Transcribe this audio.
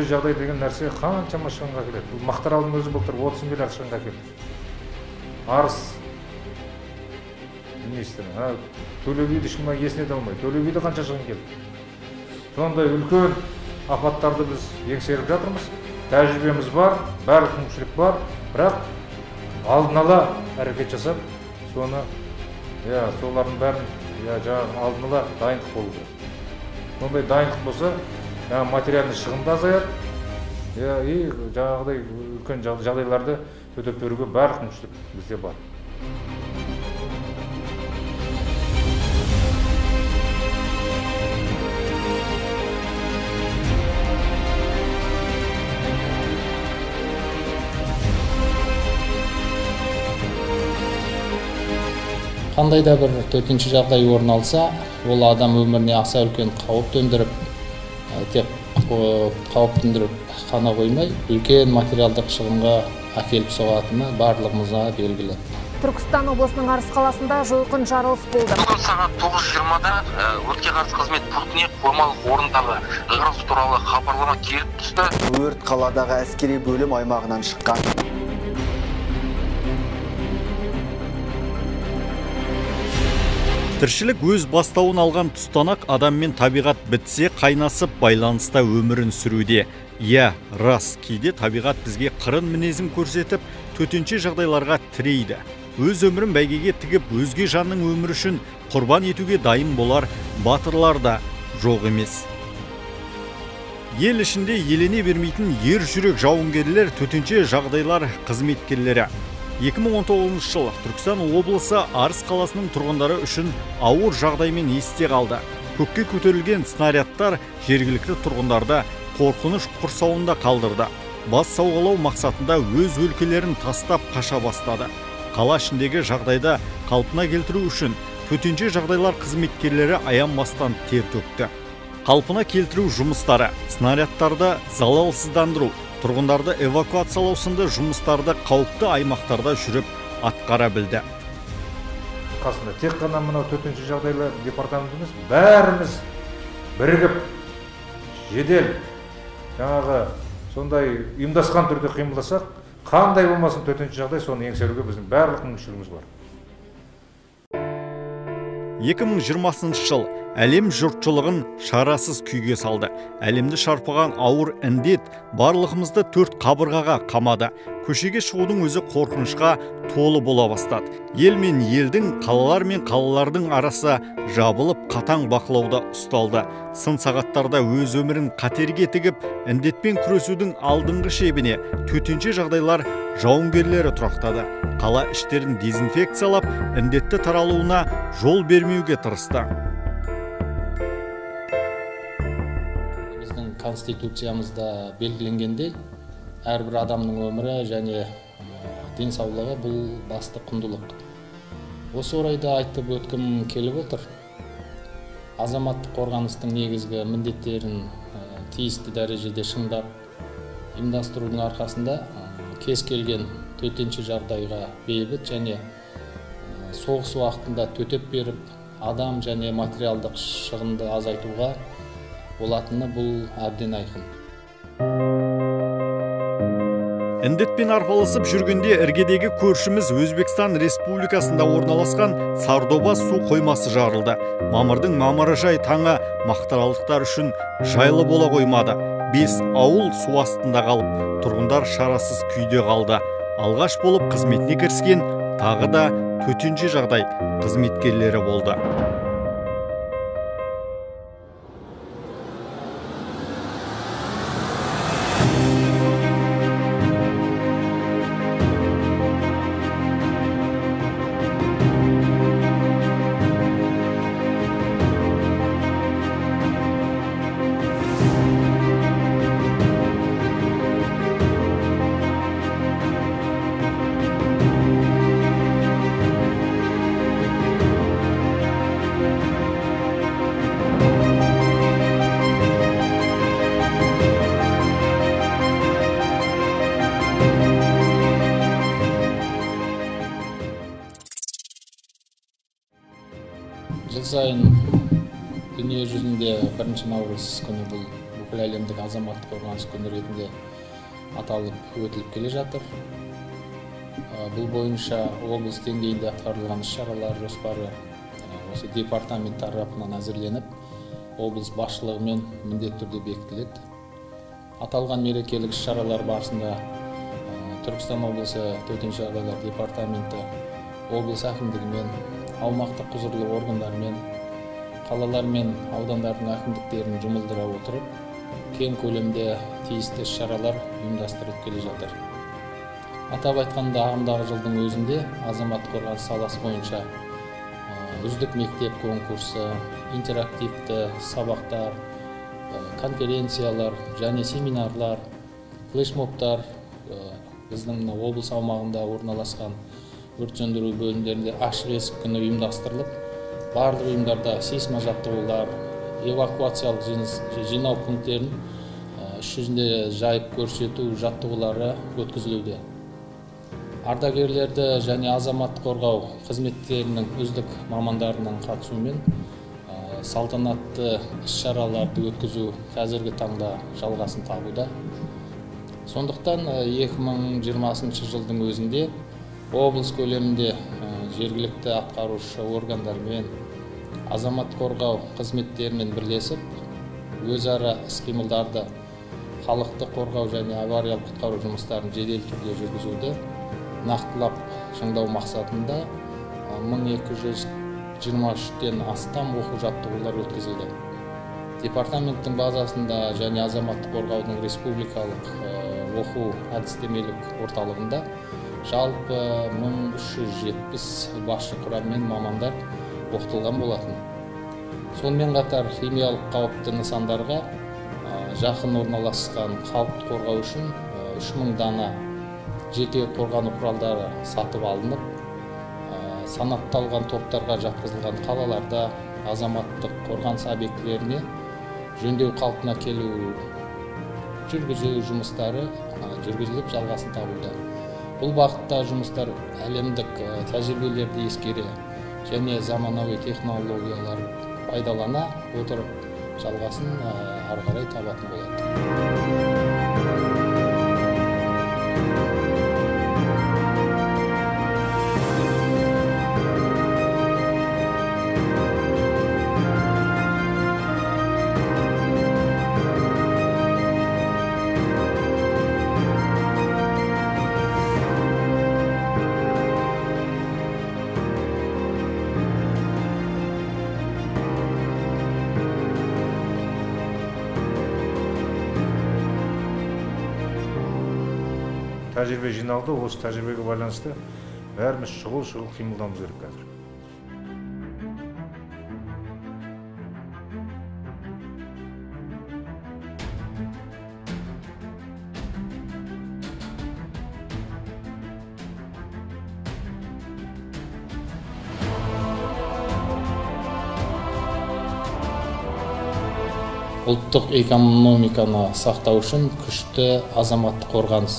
жағдай деген нәрсе қаншама шығынға келеді. Бұл Мақтааралдың өзі былтыр 30 миллиард шығынға келді. Арыс министрі, Төле биді ешкім есіне де алмайды. Төле биді қанша шығын келді. Сондай үлкен апаттарды біз еңсеріп жатырмыз. Тәжірибеміз бар, барлық мүмкіншілік бар, бірақ алдын ала әрекет жасап, соны солардың бәрін алдын ала дайындық болу керек. Сондай дайындық болса, материалдық шығын да азаяды, и жаңағыдай үлкен жағдайларды төтеп беруге барлық мүмкіншілік бізде бар. Қандай да бір төтенше жағдай орын алса, ол адам өміріне аса үлкен қауіп төндіріп, тек қауіп төндіріп қана қоймай, үлкен материалдық шығынға әкеліп соғатыны барлығымызға белгілі. Түркістан облысының Арыс қаласында жойқын жарылыс болды. Бүгін сағат 9:20-да өртке қарсы қызмет пультіне қоймалық орындағы жарылыс туралы хабарлама келіп түсті. Өрт қаладағы әскери бөлім аймағынан шыққан. Тіршілік өз бастауын алған тұстанақ адам мен табиғат бітсе қайнасып байланыста өмірін сүруде. Рас, кейде табиғат бізге қырын мінезін көрсетіп, төтенше жағдайларға тірейді. Өз өмірін бәйгеге тігіп, өзге жанның өмірі үшін құрбан етуге дайын болар батырлар да жоқ емес. Ел ішінде елене бермейтін ер жүрек жауынгерлер, төтенше жағдайлар қызметкерлері. 2019 жыл Түркістан облысы Арыс қаласының тұрғындары үшін ауыр жағдаймен есте қалды. Көкке көтерілген снарядтар жергілікті тұрғындарды қорқыныш құрсауында қалдырды. Бас сауғалау мақсатында өз өлкелерін тастап қаша бастады. Қала ішіндегі жағдайда қалпына келтіру үшін төтенше жағдайлар қызметкерлері аянбастан тер төкті. Қалпына келтіру жұмыстары, снарядтарды залалсыздандыру, тұрғындарды эвакуациялау сынды жұмыстарды қауіпті аймақтарда жүріп атқара білді. Қасында тек қана мынау төтенше жағдайлар департаментіміз бәріміз бірігіп, жедел, жаңағы сондай ұйымдасқан түрде қимылдасақ, қандай болмасын төтенше жағдай, соны еңсеруге біздің барлық мүмкіншілігіміз бар. 2020 жыл әлем жұртшылығын шарасыз күйге салды. Әлемді шарпыған ауыр індет барлығымызды төрт қабырғаға қамады. Көшеге шығудың өзі қорқынышқа толы бола бастады. Ел мен елдің, қалалар мен қалалардың арасы жабылып, қатаң бақылауда ұсталды. Сын сағаттарда өз өмірін қатерге тігіп, індетпен күресудің алдыңғы шебіне төтенше жағдайлар жауынгерлері тұрақтады. Қала іштерін дезинфекциялап, індетті таралуына жол бермеуге тырысты. Біздің конституциямызда белгіленгендей, әрбір адамның өмірі және денсаулығы бұл басты құндылық. Осы орайда айтып өткім келіп отыр. Азаматтық қорғаныстың негізгі міндеттерін тиісті дәрежеде шыңдап, ұйымдастырудың арқасында кез келген төтенше жағдайға бейбіт және соғыс уақытында төтеп беріп, адам және материалдық шығынды азайтуға болатыны бұл әбден айқын. Індетпен арпалысып жүргенде іргедегі көршіміз Өзбекстан Республикасында орналасқан Сардоба су қоймасы жарылды. Мамырдың мамыржай таңы мақтааралдықтар үшін жайлы бола қоймады. 5 ауыл су астында қалып, тұрғындар шарасыз күйде қалды. Алғаш болып қызметіне кіріскен тағы да төтенше жағдай қызметкерлері болды. Жыл сайын дүние жүзінде 1 наурыз күні бұл бүкіл әлемдік азаматтық қорғаныс күні ретінде аталып өтіліп келе жатыр. Бұл бойынша облыс деңгейінде атқарылған іс-шаралар жоспары осы департамент тарапынан әзірленіп, облыс басшылығымен міндетті түрде бекітіледі. Аталған мерекелік іс-шаралар барысында Түркістан облысы төтенше жағдайлар департаменті облыс әкімдігімен, аумақтық құзырлы органдармен, қалалар мен аудандардың әкімдіктерін жұмылдыра отырып, кең көлемде тиісті іс-шаралар ұйымдастырылып келе жатыр. Атап айтқанда, ағымдағы жылдың өзінде азаматтық қорғаныс саласы бойынша үздік мектеп конкурсы, интерактивті сабақтар, конференциялар және семинарлар, флешмобтар біздің облыс аумағында орналасқан өрт сөндіру бөлімдерінде ашық есік күні ұйымдастырылып, барлық ұйымдарда сейсма жаттығулар, эвакуациялық жинау пункттерін іс жүзінде жайып көрсету жаттығулары өткізілуде. Ардагерлерді және азаматтық қорғау қызметтерінің үздік мамандарының қатысуымен салтанатты іс-шараларды өткізу қазіргі таңда жалғасын табуда. Сондықтан 2020 жылдың өзінде облыс көлемінде жергілікті атқарушы органдармен, азамат қорғау қызметтерімен бірлесіп, өзара іс-қимылдарды, халықты қорғау және авариялық құтқару жұмыстарын жедел түрде жүргізуді нақтылап шыңдау мақсатында 1223-тен астам оқу жаттығулар өткізілді. Департаменттің базасында және азаматтық қорғаудың республикалық оқу әдістемелік орталығында жалпы 1370 басшы құрам мен мамандар оқытылған болатын. Сонымен қатар химиялық қауіпті нысандарға жақын орналасқан халықты қорғау үшін 3000 дана жеке қорғану құралдары сатып алынып, санатталған топтарға жатқызылған қалаларда азаматтық қорғаныс объектілеріне жөндеу қалпына келу жүргізу жұмыстары жүргізіліп жалғасын табуда. Бұл бағытта жұмыстар әлемдік тәжірибелерді ескере және заманауи технологиялар пайдалана отырып жалғасын ары қарай табатын болады. Тәжірибе жиналды, осы тәжірибеге байланысты бәріміз шұғыл қимылдауымыз керек қазір. Ұлттық экономиканы сақтау үшін күшті азаматтық қорғаныс